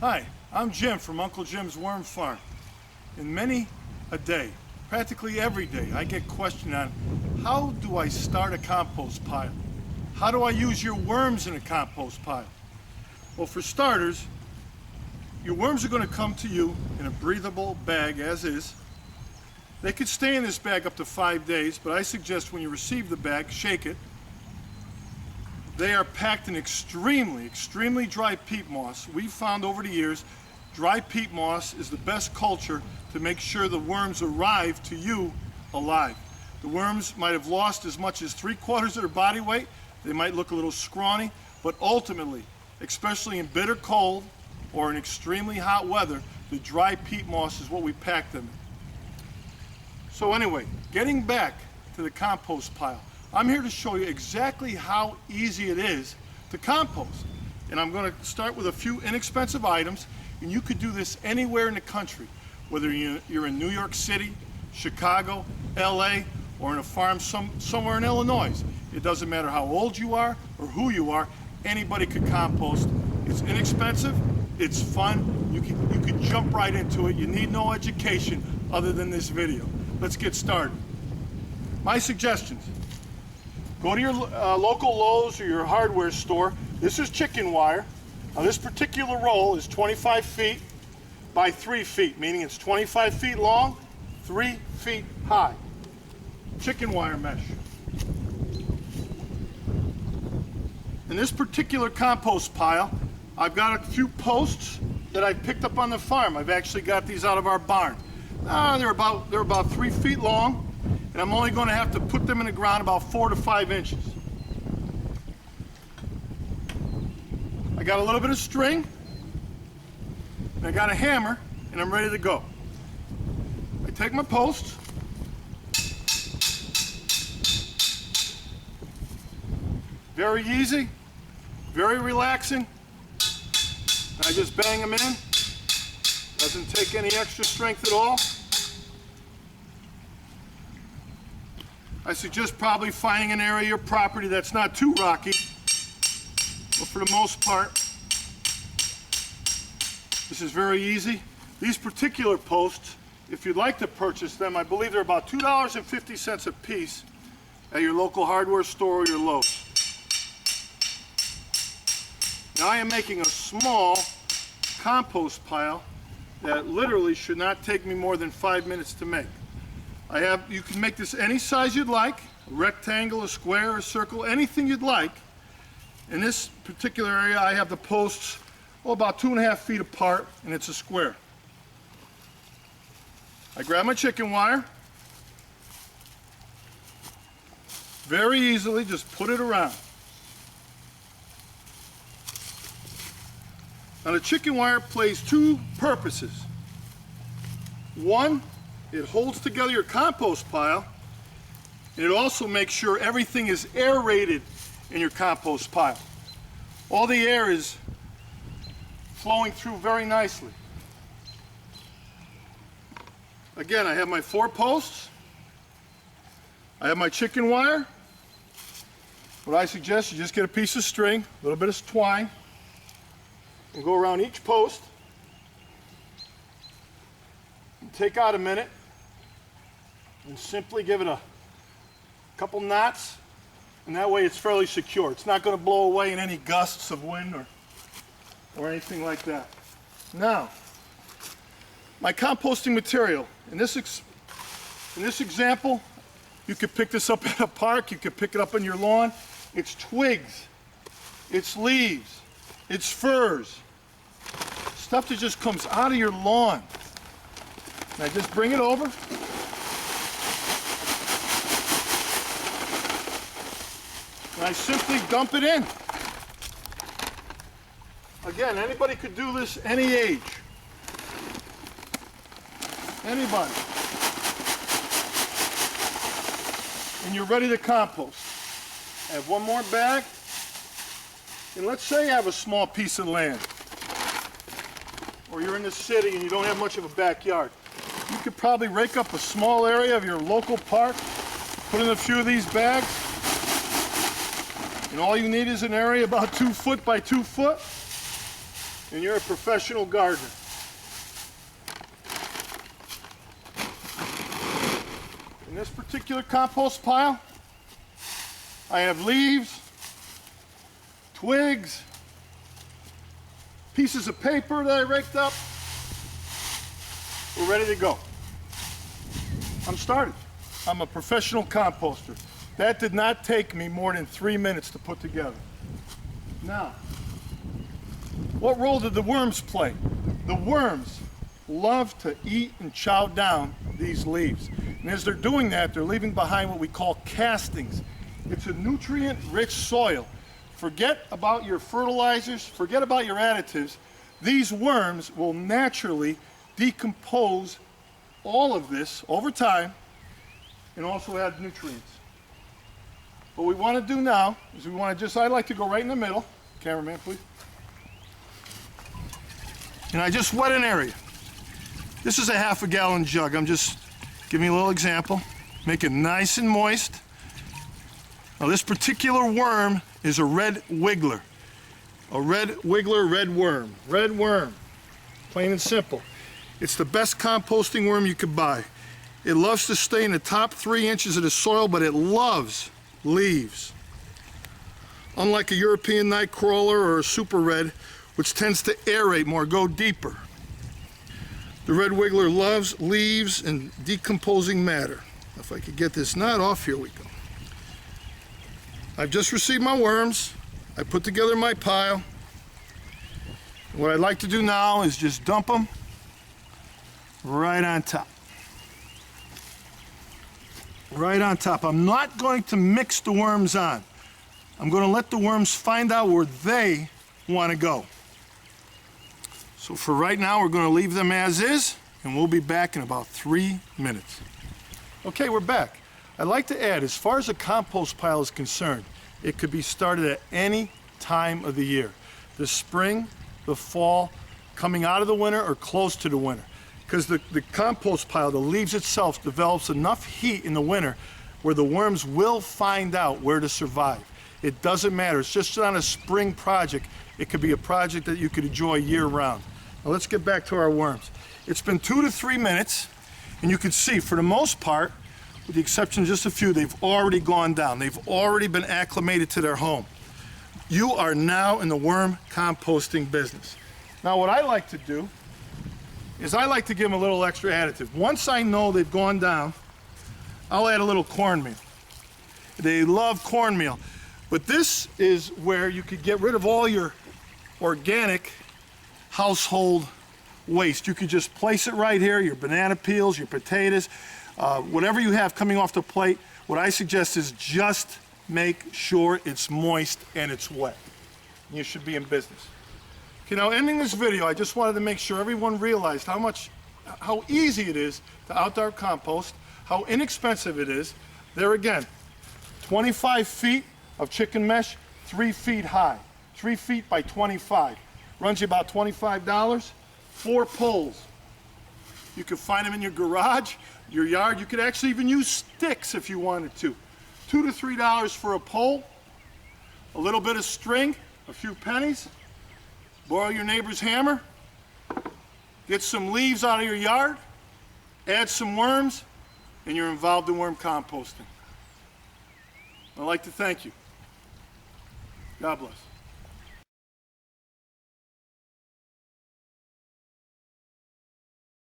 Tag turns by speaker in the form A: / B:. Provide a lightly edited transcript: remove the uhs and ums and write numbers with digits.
A: Hi, I'm Jim from Uncle Jim's Worm Farm. And many a day, practically every day, I get questioned on how do I start a compost pile? How do I use your worms in a compost pile? Well, for starters, your worms are going to come to you in a breathable bag as is. They could stay in this bag up to 5 days, but I suggest when you receive the bag, shake it. They are packed in extremely dry peat moss. We've found over the years, dry peat moss is the best culture to make sure the worms arrive to you alive. The worms might have lost as much as 3/4 of their body weight. They might look a little scrawny, but ultimately, especially in bitter cold or in extremely hot weather, the dry peat moss is what we pack them in. So anyway, getting back to the compost pile. I'm here to show you exactly how easy it is to compost. And I'm going to start with a few inexpensive items, and you could do this anywhere in the country, whether you're in New York City, Chicago, LA, or in a farm somewhere in Illinois. It doesn't matter how old you are or who you are, anybody could compost. It's inexpensive, it's fun, you can jump right into it. You need no education other than this video. Let's get started. My suggestions. Go to your local Lowe's or your hardware store. This is chicken wire. Now this particular roll is 25 feet by 3 feet, meaning it's 25 feet long, 3 feet high. Chicken wire mesh. In this particular compost pile, I've got a few posts that I picked up on the farm. I've actually got these out of our barn. They're about 3 feet long. And I'm only going to have to put them in the ground about 4 to 5 inches. I got a little bit of string, and I got a hammer, and I'm ready to go. I take my posts, very easy, very relaxing. I just bang them in. Doesn't take any extra strength at all. I suggest probably finding an area of your property that's not too rocky, but for the most part, this is very easy. These particular posts, if you'd like to purchase them, I believe they're about $2.50 a piece at your local hardware store or your Lowe's. Now I am making a small compost pile that literally should not take me more than 5 minutes to make. You can make this any size you'd like, a rectangle, a square, a circle, anything you'd like. In this particular area, I have the posts about 2.5 feet apart, and it's a square. I grab my chicken wire, very easily just put it around. Now the chicken wire plays two purposes. One, it holds together your compost pile, and it also makes sure everything is aerated in your compost pile. All the air is flowing through very nicely. Again, I have my 4 posts. I have my chicken wire. What I suggest, you just get a piece of string, a little bit of twine, and go around each post. And take out a minute and simply give it a couple knots, and that way it's fairly secure. It's not going to blow away in any gusts of wind or anything like that. Now, my composting material. In this example, you could pick this up at a park, you could pick it up on your lawn. It's twigs, it's leaves, it's furs, stuff that just comes out of your lawn. And I just bring it over. And I simply dump it in. Again, anybody could do this any age. Anybody. And you're ready to compost. I have one more bag. And let's say you have a small piece of land, or you're in the city and you don't have much of a backyard. You could probably rake up a small area of your local park, put in a few of these bags, and all you need is an area about 2 foot by 2 foot. and you're a professional gardener. In this particular compost pile, I have leaves, twigs, pieces of paper that I raked up. We're ready to go. I'm started. I'm a professional composter. That did not take me more than 3 minutes to put together. Now, what role did the worms play? The worms love to eat and chow down these leaves. And as they're doing that, they're leaving behind what we call castings. It's a nutrient-rich soil. Forget about your fertilizers, forget about your additives. These worms will naturally decompose all of this over time and also add nutrients. What we want to do now is I'd like to go right in the middle. Cameraman, please. And I just wet an area. This is a ½ gallon jug. I'm just giving you a little example. Make it nice and moist. Now this particular worm is a red wiggler. A red wiggler, red worm. Red worm, plain and simple. It's the best composting worm you could buy. It loves to stay in the top 3 inches of the soil, but it loves leaves. Unlike a European nightcrawler or a super red, which tends to aerate more, go deeper. The red wiggler loves leaves and decomposing matter. If I could get this knot off, here we go. I've just received my worms. I put together my pile. What I'd like to do now is just dump them right on top. Right on top. I'm not going to mix the worms on. I'm going to let the worms find out where they want to go. So for right now, we're going to leave them as is, and we'll be back in about 3 minutes. Okay, we're back. I'd like to add, as far as a compost pile is concerned, it could be started at any time of the year. The spring, the fall, coming out of the winter, or close to the winter. Because the compost pile, the leaves itself, develops enough heat in the winter where the worms will find out where to survive. It doesn't matter. It's just not a spring project. It could be a project that you could enjoy year-round. Now let's get back to our worms. It's been 2 to 3 minutes, and you can see, for the most part, with the exception of just a few, they've already gone down. They've already been acclimated to their home. You are now in the worm composting business. Now what I like to do is I like to give them a little extra additive. Once I know they've gone down, I'll add a little cornmeal. They love cornmeal. But this is where you could get rid of all your organic household waste. You could just place it right here, your banana peels, your potatoes, whatever you have coming off the plate. What I suggest is just make sure it's moist and it's wet. You should be in business. Okay, now ending this video, I just wanted to make sure everyone realized how easy it is to outdoor compost, how inexpensive it is. There again, 25 feet of chicken mesh, 3 feet high, 3 feet by 25. Runs you about $25, 4 poles. You can find them in your garage, your yard. You could actually even use sticks if you wanted to. $2 to $3 for a pole, a little bit of string, a few pennies. Borrow your neighbor's hammer, get some leaves out of your yard, add some worms, and you're involved in worm composting. I'd like to thank you. God bless.